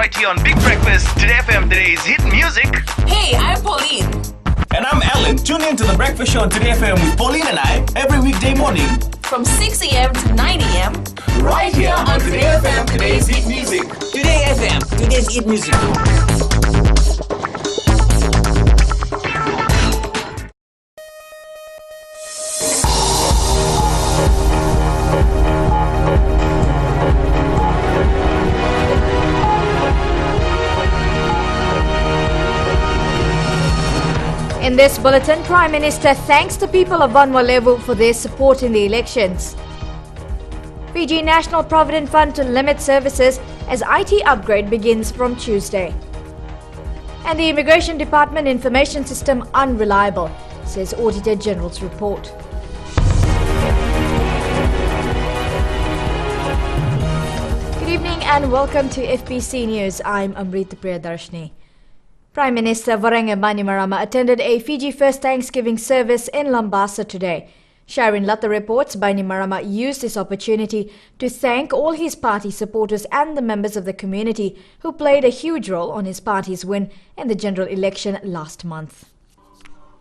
right here on Big Breakfast, Today FM, today's hit music. Hey, I'm Pauline. And I'm Alan. Tune in to the Breakfast Show on Today FM with Pauline and I every weekday morning From 6 a.m. to 9 a.m. right here on Today FM, today's hit music. Today FM, today's hit music. In this bulletin, Prime Minister thanks the people of Vanuatu for their support in the elections. Fiji National Provident Fund to limit services as IT upgrade begins from Tuesday. And the Immigration Department information system unreliable, says Auditor General's report. Good evening and welcome to FBC News. I'm Amrita Priyadarshini. Prime Minister Vorenga Bainimarama attended a Fiji First Thanksgiving service in Lambasa today. Sharon Latta reports Bainimarama used this opportunity to thank all his party supporters and the members of the community who played a huge role on his party's win in the general election last month.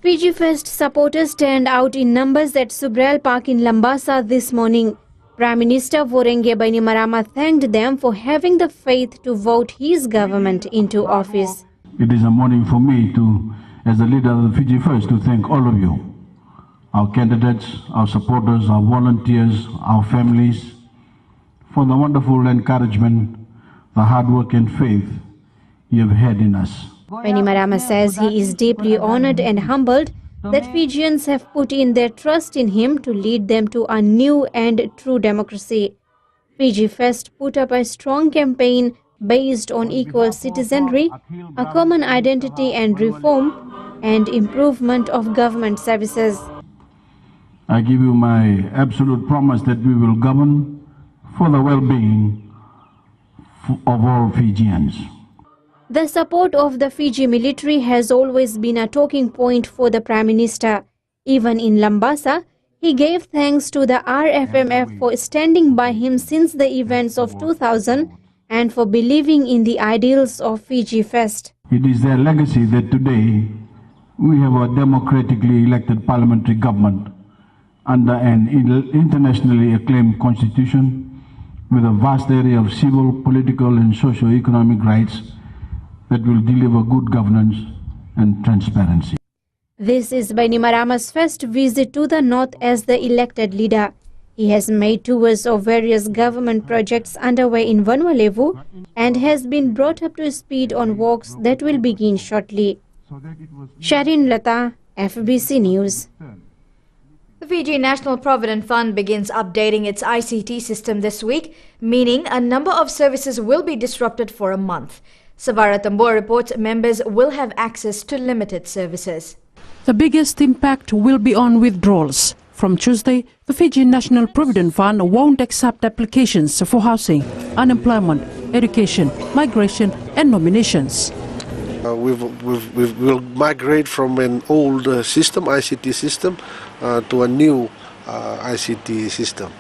Fiji First supporters turned out in numbers at Subral Park in Lambasa this morning. Prime Minister Vorenga Bainimarama thanked them for having the faith to vote his government into office. It is a morning for me as the leader of the Fiji First, to thank all of you, our candidates, our supporters, our volunteers, our families, for the wonderful encouragement, the hard work and faith you have had in us. Bainimarama says he is deeply honored and humbled that Fijians have put in their trust in him to lead them to a new and true democracy. Fiji First put up a strong campaign based on equal citizenry, a common identity and reform, and improvement of government services. I give you my absolute promise that we will govern for the well-being of all Fijians. The support of the Fiji military has always been a talking point for the Prime Minister. Even in Lambasa, he gave thanks to the RFMF for standing by him since the events of 2000 and for believing in the ideals of Fiji First. It is their legacy that today we have a democratically elected parliamentary government under an internationally acclaimed constitution with a vast area of civil, political and socio-economic rights that will deliver good governance and transparency. This is Bainimarama's first visit to the North as the elected leader. He has made tours of various government projects underway in Vanuatu and has been brought up to speed on works that will begin shortly. Sharon Latta, FBC News. The Fiji National Provident Fund begins updating its ICT system this week, meaning a number of services will be disrupted for a month. Savara Tambor reports members will have access to limited services. The biggest impact will be on withdrawals. From Tuesday, the Fiji National Provident Fund won't accept applications for housing, unemployment, education, migration and nominations. We'll migrate from an old system, ICT system, to a new ICT system.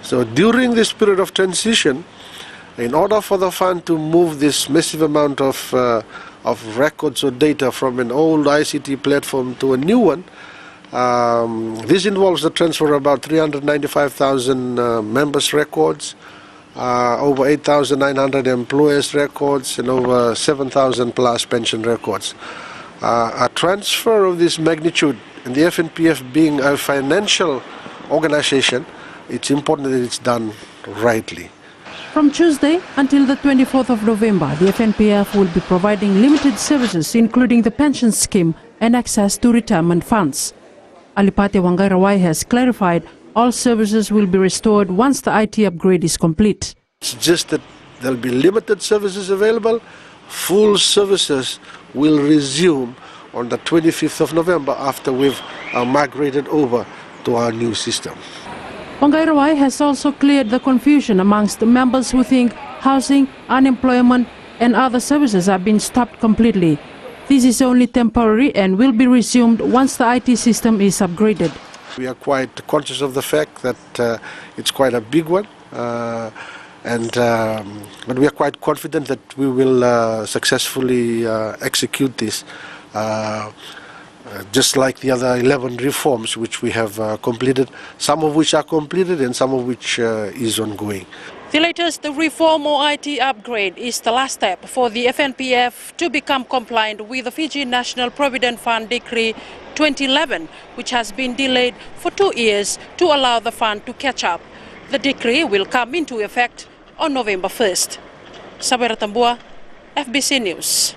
So during this period of transition, in order for the fund to move this massive amount of records or data from an old ICT platform to a new one, this involves the transfer of about 395,000 members' records, over 8,900 employers' records, and over 7,000 plus pension records. A transfer of this magnitude, and the FNPF being a financial organization, it's important that it's done rightly. From Tuesday until the 24th of November, the FNPF will be providing limited services including the pension scheme and access to retirement funds. Alipate Wangairawai has clarified all services will be restored once the IT upgrade is complete. It's just that there'll be limited services available. Full services will resume on the 25th of November after we've migrated over to our new system. Wangairawai has also cleared the confusion amongst the members who think housing, unemployment and other services have been stopped completely. This is only temporary and will be resumed once the IT system is upgraded. We are quite conscious of the fact that it's quite a big one. and but we are quite confident that we will successfully execute this. Just like the other 11 reforms which we have completed, some of which are completed and some of which is ongoing. The latest reform or IT upgrade is the last step for the FNPF to become compliant with the Fiji National Provident Fund Decree 2011, which has been delayed for 2 years to allow the fund to catch up. The decree will come into effect on November 1st. Sabera Tambua, FBC News.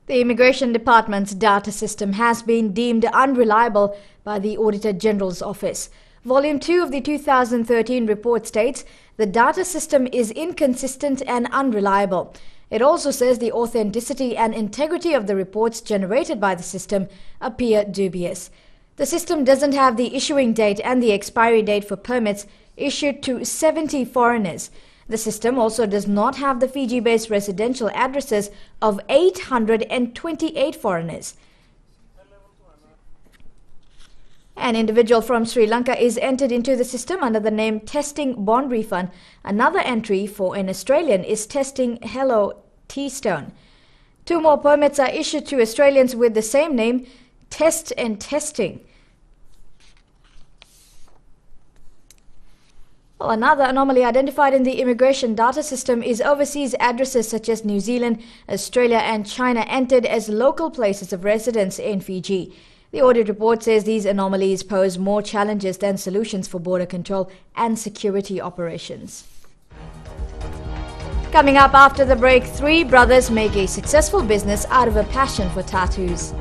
The Immigration Department's data system has been deemed unreliable by the Auditor General's Office. Volume 2 of the 2013 report states the data system is inconsistent and unreliable. It also says the authenticity and integrity of the reports generated by the system appear dubious. The system doesn't have the issuing date and the expiry date for permits issued to 70 foreigners. The system also does not have the Fiji-based residential addresses of 828 foreigners. An individual from Sri Lanka is entered into the system under the name Testing Bond Refund. Another entry for an Australian is Testing Hello T-Stone. 2 more permits are issued to Australians with the same name, Test and Testing. Well, another anomaly identified in the immigration data system is overseas addresses such as New Zealand, Australia and China entered as local places of residence in Fiji. The audit report says these anomalies pose more challenges than solutions for border control and security operations. Coming up after the break, 3 brothers make a successful business out of a passion for tattoos.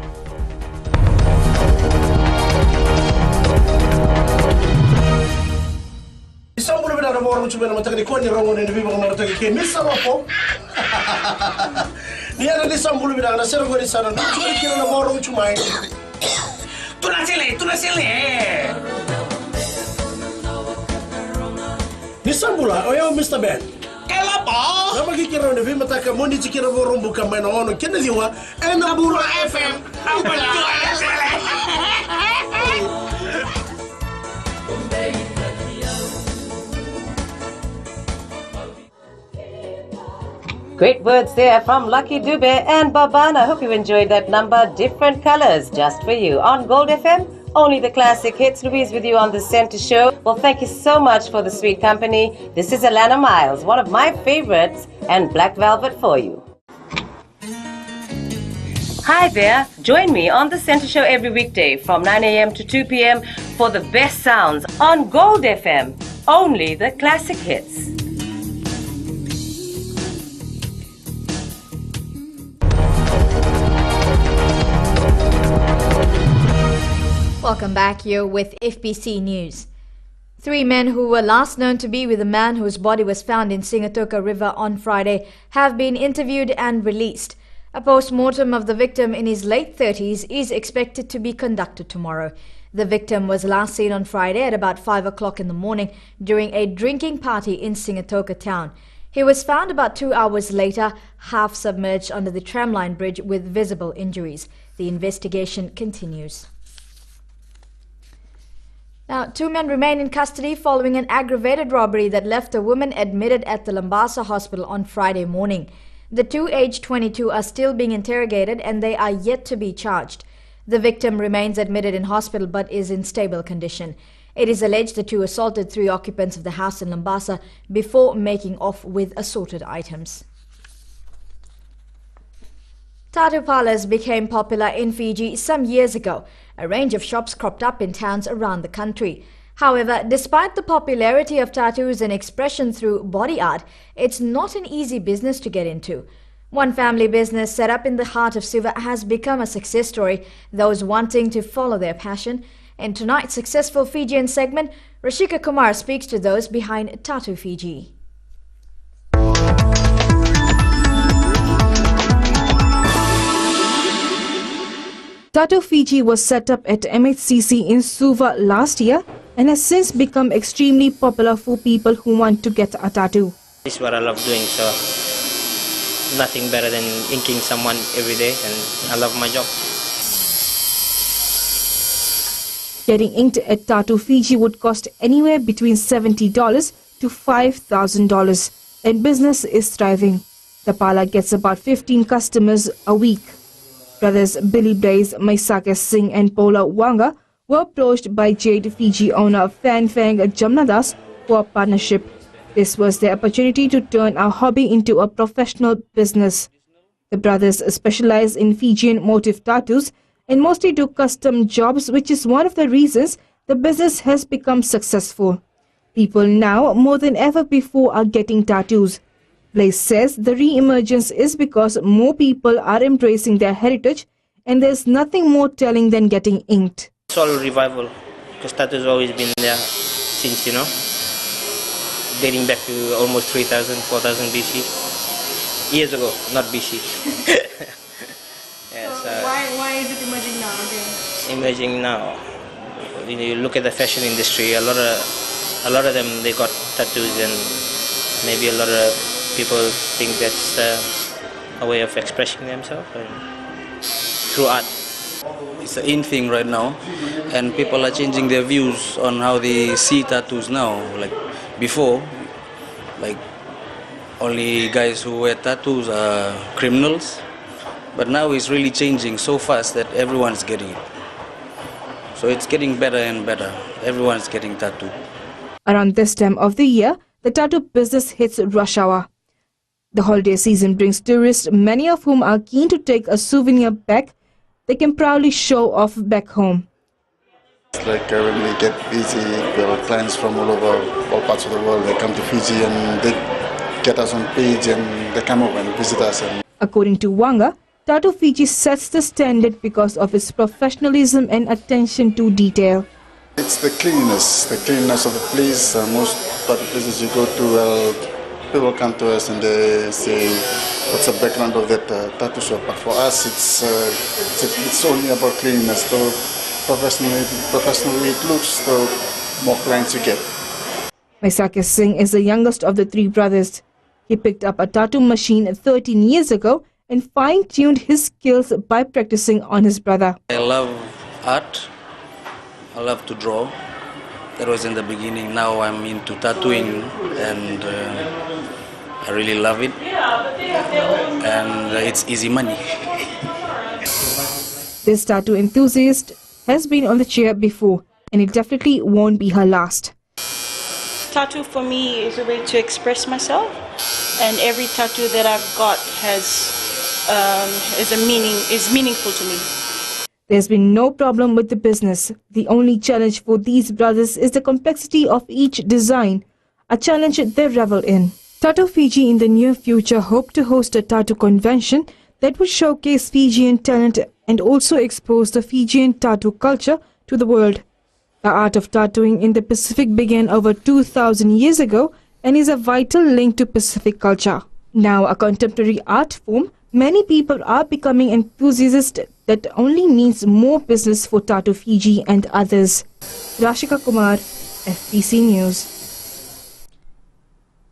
Nisambula, oyo Mr. Ben. Kelapa. Nama kikira na vima taka mondi chikira vorumbu kama na ono kena liwa ena bura FM. Great words there from Lucky Dube and Baban. I hope you enjoyed that number. Different colors just for you. On Gold FM, only the classic hits. Louise with you on the Center Show. Well, thank you so much for the sweet company. This is Alana Miles, one of my favorites, and Black Velvet for you. Hi there. Join me on the Center Show every weekday from 9 a.m. to 2 p.m. for the best sounds on Gold FM. Only the classic hits. Welcome back. You're with FBC News. 3 men who were last known to be with a man whose body was found in Singatoka River on Friday have been interviewed and released. A post-mortem of the victim in his late 30s is expected to be conducted tomorrow. The victim was last seen on Friday at about 5 o'clock in the morning during a drinking party in Singatoka town. He was found about 2 hours later, half submerged under the tramline bridge with visible injuries. The investigation continues. Now, 2 men remain in custody following an aggravated robbery that left a woman admitted at the Lambasa hospital on Friday morning. The 2, aged 22, are still being interrogated and they are yet to be charged. The victim remains admitted in hospital but is in stable condition. It is alleged the 2 assaulted 3 occupants of the house in Lambasa before making off with assorted items. Tattoo parlors became popular in Fiji some years ago. A range of shops cropped up in towns around the country. However, despite the popularity of tattoos and expression through body art, it's not an easy business to get into. One family business set up in the heart of Suva has become a success story, those wanting to follow their passion. In tonight's Successful Fijian segment, Rashika Kumar speaks to those behind Tattoo Fiji. Tattoo Fiji was set up at MHCC in Suva last year and has since become extremely popular for people who want to get a tattoo. This is what I love doing, so nothing better than inking someone every day, and I love my job. Getting inked at Tattoo Fiji would cost anywhere between $70 to $5,000. and business is thriving. The parlor gets about 15 customers a week. Brothers Billy Blaze, Maisake Singh and Paula Wanga were approached by Jade Fiji owner Fan Fang Jamnadas for a partnership. This was their opportunity to turn a hobby into a professional business. The brothers specialize in Fijian motif tattoos and mostly do custom jobs, which is one of the reasons the business has become successful. People now, more than ever before, are getting tattoos. Blaze says the re-emergence is because more people are embracing their heritage and there's nothing more telling than getting inked. It's all revival because tattoo's always been there since, dating back to almost 3,000, 4,000 BC. Years ago, not BC. Yeah, so why is it emerging now again? Emerging now. You look at the fashion industry, a lot of them, they got tattoos, and maybe a lot of people think that's a way of expressing themselves through art. It's an in thing right now, and people are changing their views on how they see tattoos now. Like before, like only guys who wear tattoos are criminals, but now it's really changing so fast that everyone's getting it. So it's getting better and better. Everyone's getting tattooed. Around this time of the year, the tattoo business hits rush hour. The holiday season brings tourists, many of whom are keen to take a souvenir back they can proudly show off back home. It's like when we get busy, there are clients from all over, all parts of the world. They come to Fiji and they get us on page and they come over and visit us. According to Wanga, Tattoo Fiji sets the standard because of its professionalism and attention to detail. It's the cleanliness of the place. Most tattoo places you go to, people come to us and they say, what's the background of that tattoo shop? But for us, it's only about cleanliness. So professionally it looks, the more clients you get. Maisake Singh is the youngest of the three brothers. He picked up a tattoo machine 13 years ago and fine-tuned his skills by practicing on his brother. I love art. I love to draw. That was in the beginning. Now I'm into tattooing and I really love it. And it's easy money. This tattoo enthusiast has been on the chair before, and it definitely won't be her last. Tattoo for me is a way to express myself, and every tattoo that I've got is meaningful to me. There's been no problem with the business. The only challenge for these brothers is the complexity of each design, a challenge they revel in. Tattoo Fiji in the near future hope to host a tattoo convention that would showcase Fijian talent and also expose the Fijian tattoo culture to the world. The art of tattooing in the Pacific began over 2,000 years ago and is a vital link to Pacific culture. Now a contemporary art form, many people are becoming enthusiasts that only means more business for Tattoo Fiji and others. Rashika Kumar, FBC News.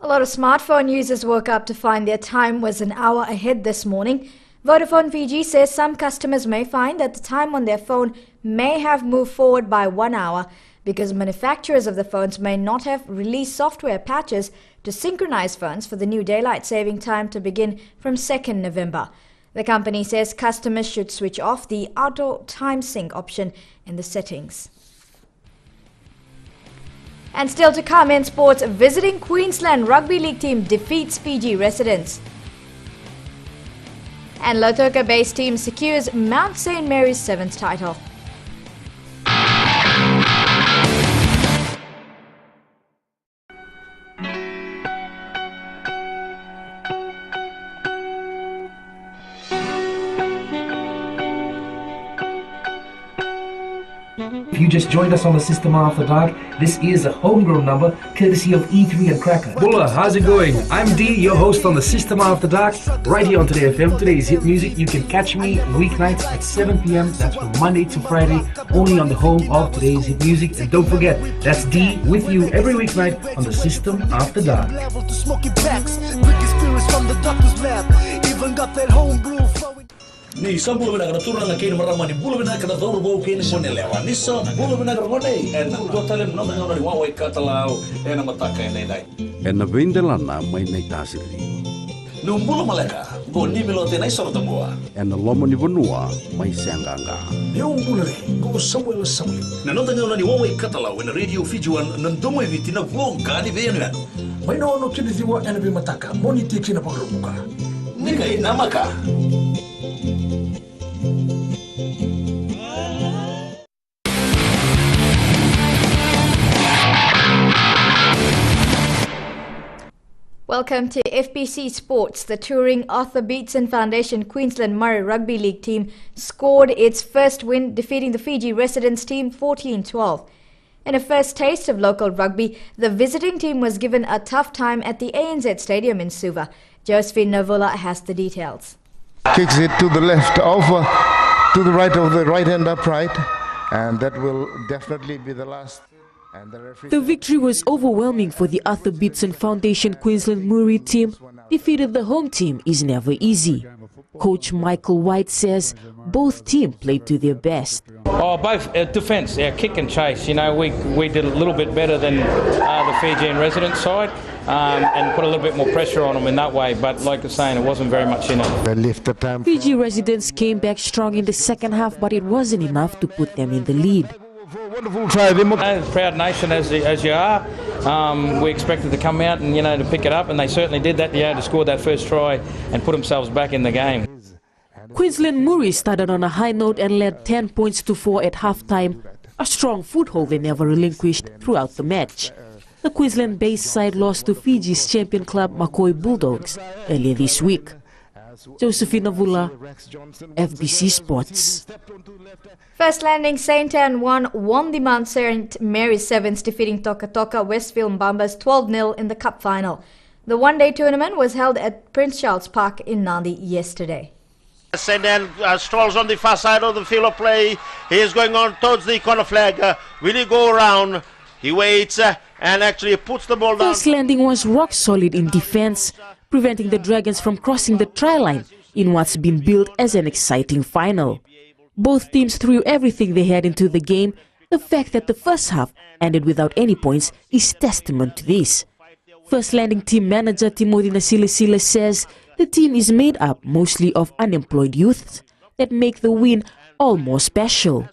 A lot of smartphone users woke up to find their time was an hour ahead this morning. Vodafone Fiji says some customers may find that the time on their phone may have moved forward by 1 hour because manufacturers of the phones may not have released software patches to synchronize phones for the new daylight saving time to begin from 2nd November. The company says customers should switch off the auto time sync option in the settings. And still to come in sports, visiting Queensland Rugby League team defeats Fiji residents. And Lautoka-based team secures Mount St. Mary's 7th title. If you just joined us on the System After Dark, this is a homegrown number courtesy of E3 and Cracker. Bulla, how's it going? I'm D, your host on the System After Dark, right here on Today FM. Today's hit music. You can catch me weeknights at 7 p.m. That's from Monday to Friday, only on the home of Today's hit music. And don't forget, that's D with you every weeknight on the System After Dark. Ni sa bulu bina kana turna kini marama ni bulu bina kana dor bo kini mone lewa. Ni sa bulu bina kana mone en do talem no no ni wawe katalau en mataka en nei. En vindelana mai nei tasiri. No bulu maleka bo ni melote nei sorta boa. En lomo ni vonua mai sanganga. Eu bulu ko Samuel. Na no tanga ni wawe katalau en radio Fijuan nandomo vitina vlog gani venu. Mai no kini diwa en bi mataka moni tikina pagromuka. Ni kai namaka. Welcome to FBC Sports. The touring Arthur Beetson Foundation Queensland Murray Rugby League team scored its first win, defeating the Fiji residents team 14-12. In a first taste of local rugby, the visiting team was given a tough time at the ANZ Stadium in Suva. Josephine Novola has the details. Kicks it to the left, over to the right of the right-hand upright, and that will definitely be the last. The victory was overwhelming for the Arthur Beetson Foundation Queensland Murray team. Defeated the home team is never easy. Coach Michael White says both teams played to their best. Oh, both defence, kick and chase. You know, we did a little bit better than the Fijian resident side and put a little bit more pressure on them in that way. But like I was saying, it wasn't very much in it. Fiji residents came back strong in the second half, but it wasn't enough to put them in the lead. Wonderful try. Proud nation as you are, we expected to come out and to pick it up, and they certainly did that. To score that first try and put themselves back in the game. Queensland Murray started on a high note and led 10 points to 4 at halftime, a strong foothold they never relinquished throughout the match. The Queensland-based side lost to Fiji's champion club Makoi Bulldogs earlier this week. Josephine Novola, FBC Sports. First Landing St. Anne won the Mount St. Mary's Sevens, defeating Toka Toka Westfield Bombers 12-0 in the Cup final. The one-day tournament was held at Prince Charles Park in Nadi yesterday. St. Anne strolls on the far side of the field of play. He is going on towards the corner flag. Will he go around? He waits and actually puts the ball down. First Landing was rock solid in defense, preventing the Dragons from crossing the try line in what's been billed as an exciting final. Both teams threw everything they had into the game. The fact that the first half ended without any points is testament to this. First Landing team manager Timothy Nasilisila says the team is made up mostly of unemployed youths that make the win all more special.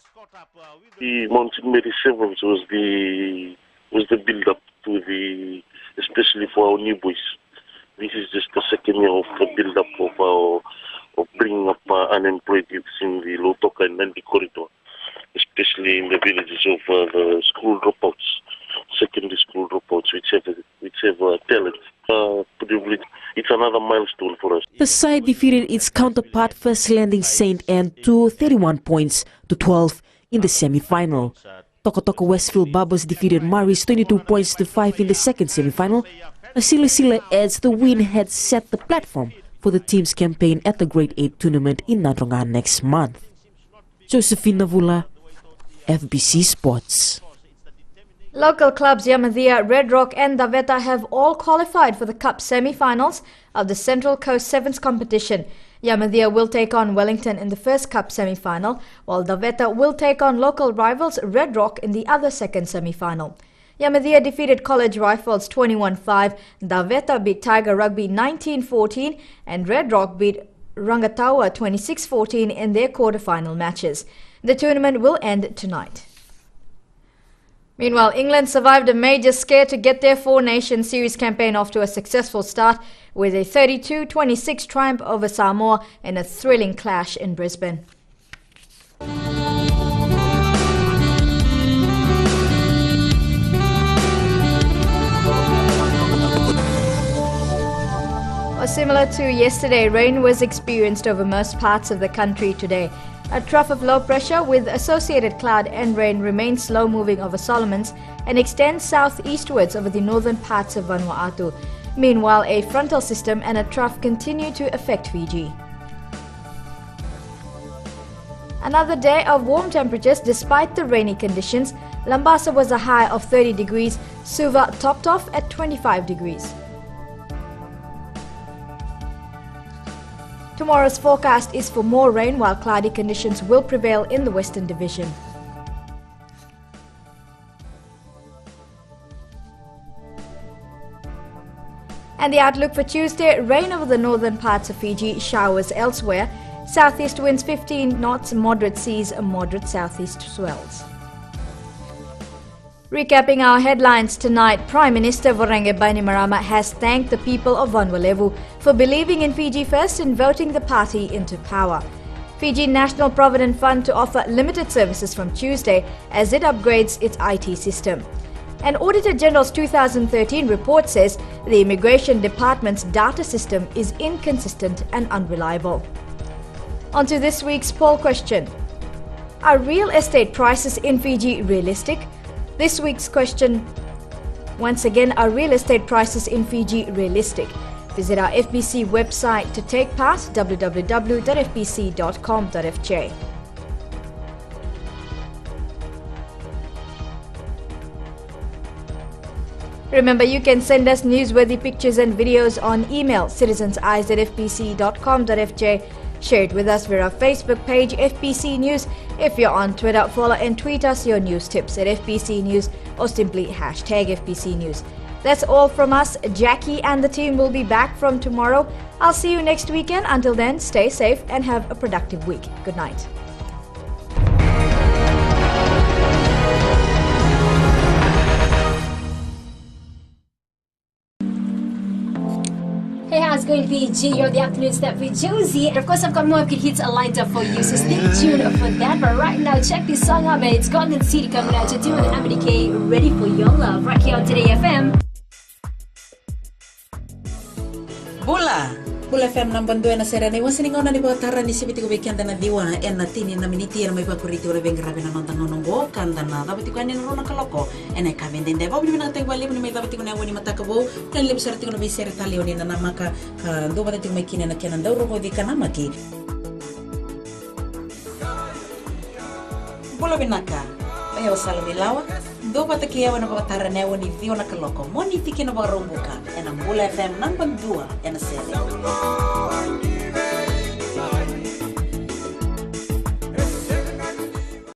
The Mount St. Mary's Sevens was the build-up to the, especially for our new boys. This is just the second year of the build-up of bringing up unemployed youths in the Low Toka and Nandi corridor, especially in the villages of the school dropouts, secondary school dropouts, which have talent. It's another milestone for us. The side defeated its counterpart First Landing St. Anne to 31 points to 12 in the semi-final. Toka Toka Westfield Bombers defeated Murray's 22 points to 5 in the second semi-final. Nasilisila adds the win had set the platform for the team's campaign at the Grade 8 tournament in Nadrongan next month. Josephine Novola, FBC Sports. Local clubs Yamadhya, Red Rock and Daveta have all qualified for the Cup semi-finals of the Central Coast Sevens competition. Yamadhya will take on Wellington in the first Cup semi-final, while Daveta will take on local rivals Red Rock in the other second semi-final. Yamadhya defeated College Rifles 21-5, Daveta beat Tiger Rugby 19-14 and Red Rock beat Rangatawa 26-14 in their quarter-final matches. The tournament will end tonight. Meanwhile, England survived a major scare to get their Four Nations Series campaign off to a successful start with a 32-26 triumph over Samoa in a thrilling clash in Brisbane. Similar to yesterday, rain was experienced over most parts of the country today. A trough of low pressure with associated cloud and rain remains slow-moving over Solomons and extends southeastwards over the northern parts of Vanuatu. Meanwhile, a frontal system and a trough continue to affect Fiji. Another day of warm temperatures despite the rainy conditions. Lambasa was a high of 30 degrees. Suva topped off at 25 degrees. Tomorrow's forecast is for more rain, while cloudy conditions will prevail in the Western Division. And the outlook for Tuesday: rain over the northern parts of Fiji, showers elsewhere. Southeast winds 15 knots, moderate seas, moderate southeast swells. Recapping our headlines tonight, Prime Minister Voreqe Bainimarama has thanked the people of Vanuatu for believing in Fiji First and voting the party into power. Fiji National Provident Fund to offer limited services from Tuesday as it upgrades its IT system. An Auditor General's 2013 report says the Immigration Department's data system is inconsistent and unreliable. On to this week's poll question. Are real estate prices in Fiji realistic? This week's question, once again, are real estate prices in Fiji realistic? Visit our FBC website to take part, www.fbc.com.fj. Remember, you can send us newsworthy pictures and videos on email, citizenseyes@fbc.com.fj. Share it with us via our Facebook page, FBC News. If you're on Twitter, follow and tweet us your news tips at FBC News or simply hashtag FBC News. That's all from us. Jackie and the team will be back from tomorrow. I'll see you next weekend. Until then, stay safe and have a productive week. Good night. Hey, how's it going, Fiji? You're the afternoon step with Josie. And of course, I've got more good hits lined up for you, so stay tuned for that. But right now, check this song out, man. It's Golden City coming at you, too, with Amity K, Ready for Your Love, right here on Today FM. Bula FM number 2 na serane wasining ona ni batara ni sibiti ko weekend na diwa en na tini na miniti na may paborito na beng grabe na nonton nongo kanda na dapat ko anin ro na kaloko en ay kamen din debo ni na tay wali ni may dapat ko na wani matakabo kan lib sarti ko na biser talio ni na maka do batat ko may kina na kenan daw ro ko di kanamaki Bula binaka Ayo salamilawa do batak kiyawa na batara na wani dio na kaloko moni tiki na barumbuka en ang Bula FM number 2 en na serane